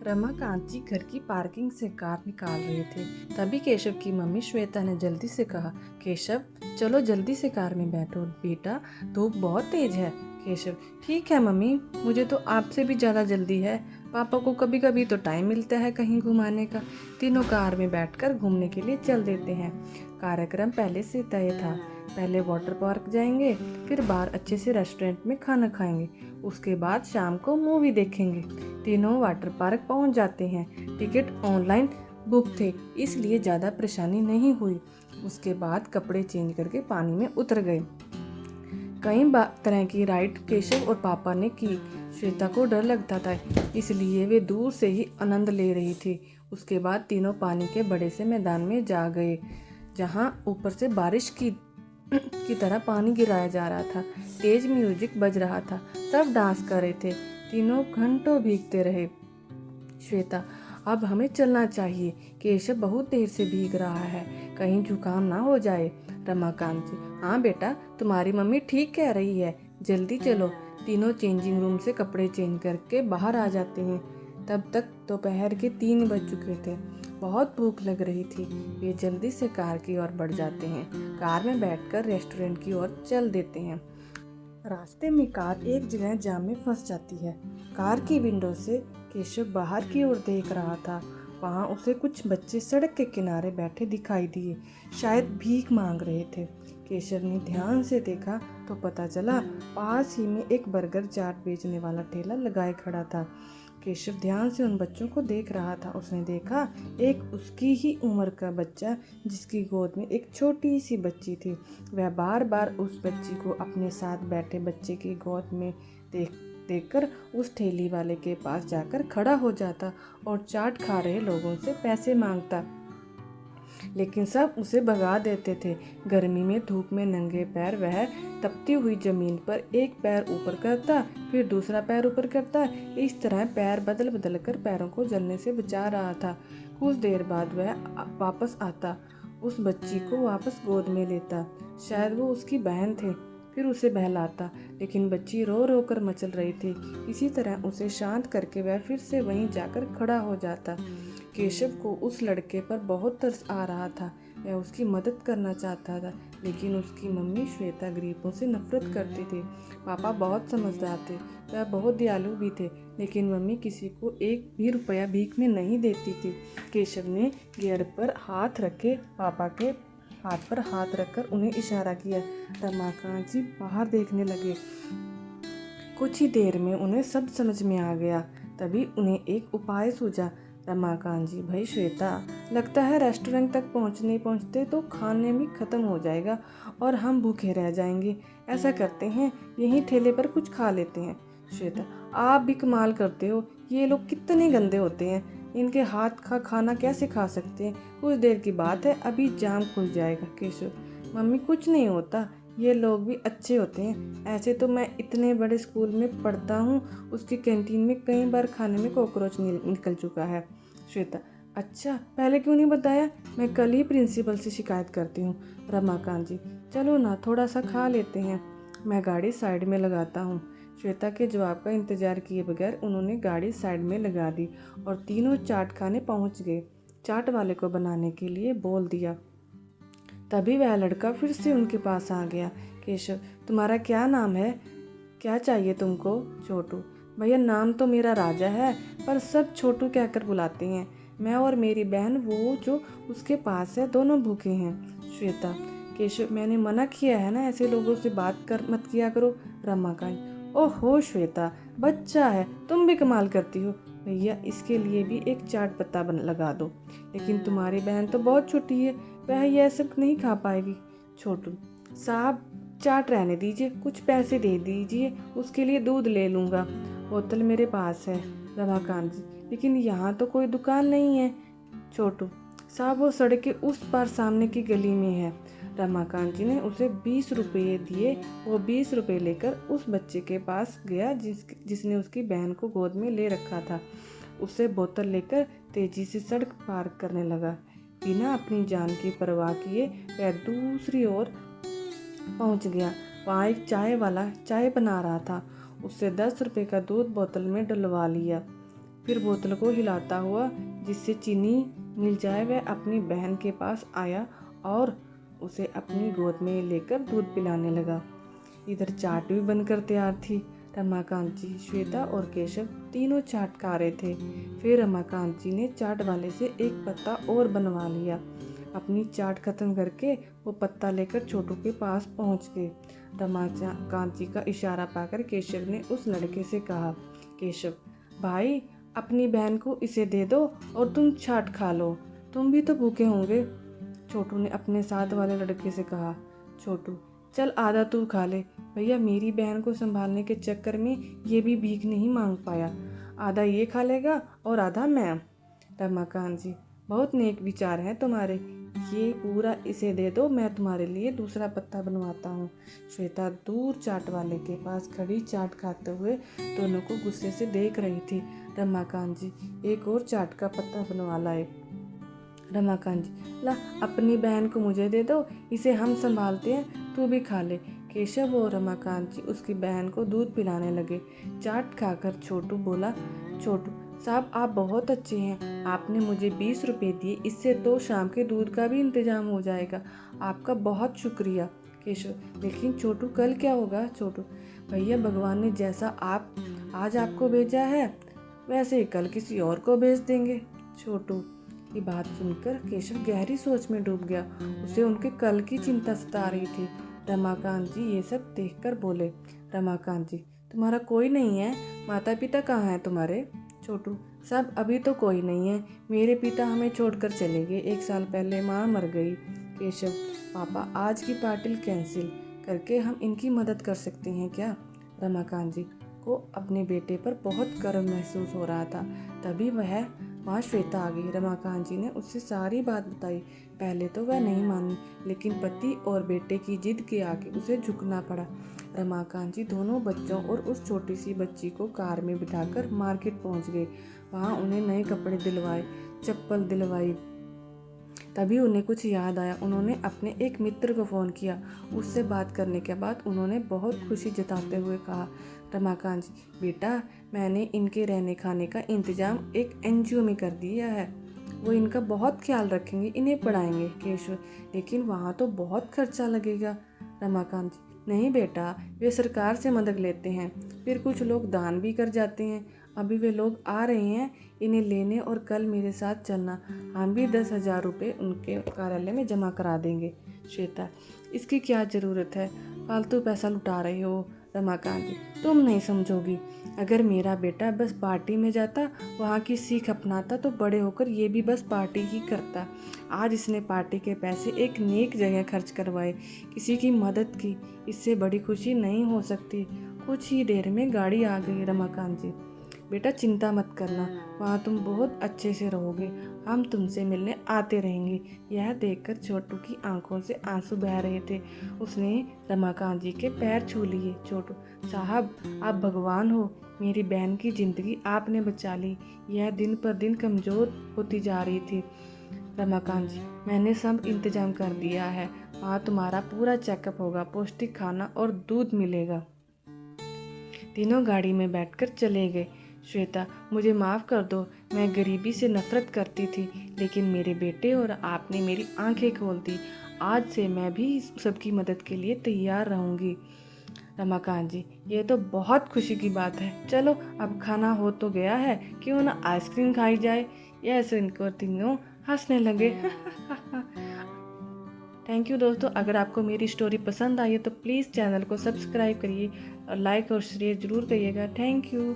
रमाकांत जी घर की पार्किंग से कार निकाल रहे थे। तभी केशव की मम्मी श्वेता ने जल्दी से कहा, केशव चलो जल्दी से कार में बैठो बेटा, धूप बहुत तेज है। केशव, ठीक है मम्मी, मुझे तो आपसे भी ज़्यादा जल्दी है। पापा को कभी कभी तो टाइम मिलता है कहीं घुमाने का। तीनों कार में बैठकर घूमने के लिए चल देते हैं। कार्यक्रम पहले से तय था। पहले वाटर पार्क जाएंगे, फिर बाहर अच्छे से रेस्टोरेंट में खाना खाएंगे, उसके बाद शाम को मूवी देखेंगे। तीनों वाटर पार्क पहुंच जाते हैं। टिकट ऑनलाइन बुक थे, इसलिए ज़्यादा परेशानी नहीं हुई। उसके बाद कपड़े चेंज करके पानी में उतर गए। कई तरह की राइड केशव और पापा ने की। श्वेता को डर लगता था, इसलिए वे दूर से ही आनंद ले रही थी। उसके बाद तीनों पानी के बड़े से मैदान में जा गए, जहां ऊपर से बारिश की तरह पानी गिराया जा रहा था। तेज म्यूजिक बज रहा था, सब डांस कर रहे थे। तीनों घंटों भीगते रहे। श्वेता, अब हमें चलना चाहिए, केशव बहुत देर से भीग रहा है, कहीं जुकाम ना हो जाए। रमाकांत जी, हाँ बेटा, तुम्हारी मम्मी ठीक कह रही है, जल्दी चलो। तीनों चेंजिंग रूम से कपड़े चेंज करके बाहर आ जाते हैं। तब तक दोपहर के 3 बज चुके थे। बहुत भूख लग रही थी। वे जल्दी से कार की ओर बढ़ जाते हैं। कार में बैठकर रेस्टोरेंट की ओर चल देते हैं। रास्ते में कार एक जगह जाम में फंस जाती है। कार की विंडो से केशव बाहर की ओर देख रहा था। वहाँ उसे कुछ बच्चे सड़क के किनारे बैठे दिखाई दिए, शायद भीख मांग रहे थे। केशव ने ध्यान से देखा तो पता चला पास ही में एक बर्गर चाट बेचने वाला ठेला लगाए खड़ा था। केशव ध्यान से उन बच्चों को देख रहा था। उसने देखा एक उसकी ही उम्र का बच्चा, जिसकी गोद में एक छोटी सी बच्ची थी। वह बार बार उस बच्ची को अपने साथ बैठे बच्चे की गोद में देखकर उस ठेली वाले के पास जाकर खड़ा हो जाता और चाट खा रहे लोगों से पैसे मांगता, लेकिन सब उसे भगा देते थे। गर्मी में धूप में नंगे पैर वह तपती हुई जमीन पर एक पैर ऊपर करता, फिर दूसरा पैर ऊपर करता। इस तरह पैर बदल बदल कर पैरों को जलने से बचा रहा था। कुछ देर बाद वह वापस आता, उस बच्ची को वापस गोद में लेता, शायद वो उसकी बहन थे, फिर उसे बहलाता, लेकिन बच्ची रो रो कर मचल रही थी। इसी तरह उसे शांत करके वह फिर से वहीं जाकर खड़ा हो जाता। केशव को उस लड़के पर बहुत तरस आ रहा था। वह उसकी मदद करना चाहता था, लेकिन उसकी मम्मी श्वेता गरीबों से नफरत करती थी। पापा बहुत समझदार थे, वह बहुत दयालु भी थे, लेकिन मम्मी किसी को एक भी रुपया भीख में नहीं देती थी। केशव ने गियर पर हाथ रखे, पापा के हाथ पर हाथ रखकर उन्हें इशारा किया। रमाकांत जी बाहर देखने लगे। कुछ ही देर में उन्हें सब समझ में आ गया। तभी उन्हें एक उपाय सूझा। रमाकांत जी, भाई श्वेता, लगता है रेस्टोरेंट तक पहुंचने पहुंचते तो खाने भी खत्म हो जाएगा और हम भूखे रह जाएंगे। ऐसा करते हैं, यहीं ठेले पर कुछ खा लेते हैं। श्वेता, आप भी कमाल करते हो, ये लोग कितने गंदे होते हैं, इनके हाथ का खाना कैसे खा सकते हैं। कुछ देर की बात है, अभी जाम खुल जाएगा। केशव, मम्मी कुछ नहीं होता, ये लोग भी अच्छे होते हैं। ऐसे तो मैं इतने बड़े स्कूल में पढ़ता हूँ, उसकी कैंटीन में कई बार खाने में कॉकरोच निकल चुका है। श्वेता, अच्छा, पहले क्यों नहीं बताया, मैं कल ही प्रिंसिपल से शिकायत करती हूँ। रमाकांत जी, चलो ना, थोड़ा सा खा लेते हैं, मैं गाड़ी साइड में लगाता हूँ। श्वेता के जवाब का इंतजार किए बगैर उन्होंने गाड़ी साइड में लगा दी और तीनों चाट खाने पहुँच गए। चाट वाले को बनाने के लिए बोल दिया। तभी वह लड़का फिर से उनके पास आ गया। केशव, तुम्हारा क्या नाम है, क्या चाहिए तुमको। छोटू, भैया नाम तो मेरा राजा है, पर सब छोटू कहकर बुलाते हैं। मैं और मेरी बहन वो जो उसके पास है, दोनों भूखे हैं। श्वेता, केशव, मैंने मना किया है ना, ऐसे लोगों से बात कर मत किया करो। रमाकांत, ओहो श्वेता, बच्चा है, तुम भी कमाल करती हो। भैया इसके लिए भी एक चाट पत्ता लगा दो, लेकिन तुम्हारी बहन तो बहुत छोटी है, वह यह सब नहीं खा पाएगी। छोटू साहब, चाट रहने दीजिए, कुछ पैसे दे दीजिए, उसके लिए दूध ले लूँगा, बोतल मेरे पास है। रमाकांत जी, लेकिन यहाँ तो कोई दुकान नहीं है। छोटू साहब, वो सड़क के उस पार सामने की गली में है। रमाकांत जी ने उसे 20 रुपये दिए। वो 20 रुपये लेकर उस बच्चे के पास गया जिसने उसकी बहन को गोद में ले रखा था। उसे बोतल लेकर तेजी से सड़क पार करने लगा। बिना अपनी जान की परवाह किए वह दूसरी ओर पहुंच गया। वहाँ एक चाय वाला चाय बना रहा था। उससे 10 रुपये का दूध बोतल में डलवा लिया। फिर बोतल को हिलाता हुआ जिससे चीनी मिल जाए वह अपनी बहन के पास आया और उसे अपनी गोद में लेकर दूध पिलाने लगा। इधर चाट भी बनकर तैयार थी। रमाकांत जी, श्वेता और केशव तीनों चाट खा रहे थे। फिर रमाकांत जी ने चाट वाले से एक पत्ता और बनवा लिया। अपनी चाट खत्म करके वो पत्ता लेकर छोटू के पास पहुंच गए। रमाकांत जी का इशारा पाकर केशव ने उस लड़के से कहा, केशव भाई, अपनी बहन को इसे दे दो और तुम चाट खा लो, तुम भी तो भूखे होंगे। छोटू ने अपने साथ वाले लड़के से कहा, छोटू चल आधा तू खा ले, भैया मेरी बहन को संभालने के चक्कर में ये भी भीख नहीं मांग पाया, आधा ये खा लेगा और आधा मैं। रमाकांत जी, बहुत नेक विचार हैं तुम्हारे, ये पूरा इसे दे दो, मैं तुम्हारे लिए दूसरा पत्ता बनवाता हूँ। श्वेता दूर चाट वाले के पास खड़ी चाट खाते हुए दोनों को गुस्से से देख रही थी। रमाकांत जी एक और चाट का पत्ता बनवा लाए। रमाकांत जी, ला अपनी बहन को मुझे दे दो, इसे हम संभालते हैं, तू भी खा ले। केशव और रमाकांत जी उसकी बहन को दूध पिलाने लगे। चाट खाकर छोटू बोला, छोटू साहब आप बहुत अच्छे हैं, आपने मुझे 20 रुपये दिए, इससे तो शाम के दूध का भी इंतजाम हो जाएगा, आपका बहुत शुक्रिया। केशव, लेकिन छोटू कल क्या होगा। छोटू, भैया भगवान ने जैसा आप आज आपको भेजा है वैसे ही कल किसी और को भेज देंगे। छोटू की बात सुनकर केशव गहरी सोच में डूब गया। उसे उनके कल की चिंता सता रही थी। रमाकांत जी ये सब देखकर बोले, रमाकांत जी तुम्हारा कोई नहीं है, माता पिता कहाँ हैं तुम्हारे। छोटू, सब अभी तो कोई नहीं है, मेरे पिता हमें छोड़कर चले गए, 1 साल पहले माँ मर गई। केशव, पापा आज की पार्टी कैंसिल करके हम इनकी मदद कर सकते हैं क्या। रमाकांत जी को अपने बेटे पर बहुत गर्व महसूस हो रहा था। तभी वहाँ श्वेता आ गई। रमाकांत जी ने उससे सारी बात बताई। पहले तो वह नहीं मानी, लेकिन पति और बेटे की जिद के आगे उसे झुकना पड़ा। रमाकांत जी दोनों बच्चों और उस छोटी सी बच्ची को कार में बिठाकर मार्केट पहुंच गए। वहाँ उन्हें नए कपड़े दिलवाए, चप्पल दिलवाई। तभी उन्हें कुछ याद आया। उन्होंने अपने एक मित्र को फ़ोन किया। उससे बात करने के बाद उन्होंने बहुत खुशी जताते हुए कहा, रमाकांत जी बेटा, मैंने इनके रहने खाने का इंतज़ाम एक NGO में कर दिया है, वो इनका बहुत ख्याल रखेंगे, इन्हें पढ़ाएंगे। केशव, लेकिन वहाँ तो बहुत खर्चा लगेगा। रमाकांत जी, नहीं बेटा, वे सरकार से मदद लेते हैं, फिर कुछ लोग दान भी कर जाते हैं। अभी वे लोग आ रहे हैं इन्हें लेने और कल मेरे साथ चलना, हम भी 10,000 रुपये उनके कार्यालय में जमा करा देंगे। श्वेता, इसकी क्या ज़रूरत है, फालतू पैसा लुटा रहे हो। रमाकांत जी, तुम नहीं समझोगी, अगर मेरा बेटा बस पार्टी में जाता, वहाँ की सीख अपनाता, तो बड़े होकर ये भी बस पार्टी ही करता। आज इसने पार्टी के पैसे एक नेक जगह खर्च करवाए, किसी की मदद की, इससे बड़ी खुशी नहीं हो सकती। कुछ ही देर में गाड़ी आ गई। रमाकांत जी, बेटा चिंता मत करना, वहाँ तुम बहुत अच्छे से रहोगे, हम तुमसे मिलने आते रहेंगे। यह देखकर छोटू की आंखों से आंसू बह रहे थे। उसने रमाकांत जी के पैर छू लिए। छोटू साहब, आप भगवान हो, मेरी बहन की ज़िंदगी आपने बचा ली, यह दिन पर दिन कमज़ोर होती जा रही थी। रमाकांत जी, मैंने सब इंतज़ाम कर दिया है, वहाँ तुम्हारा पूरा चेकअप होगा, पौष्टिक खाना और दूध मिलेगा। तीनों गाड़ी में बैठकर चले गए। श्वेता, मुझे माफ़ कर दो, मैं गरीबी से नफ़रत करती थी, लेकिन मेरे बेटे और आपने मेरी आंखें खोल दी, आज से मैं भी सबकी मदद के लिए तैयार रहूँगी। रमाकांत जी, ये तो बहुत खुशी की बात है, चलो अब खाना हो तो गया है, क्यों ना आइसक्रीम खाई जाए। यह सुनकर तीनों हंसने लगे। थैंक यू दोस्तों, अगर आपको मेरी स्टोरी पसंद आई है तो प्लीज़ चैनल को सब्सक्राइब करिए और लाइक और शेयर ज़रूर करिएगा। Thank you.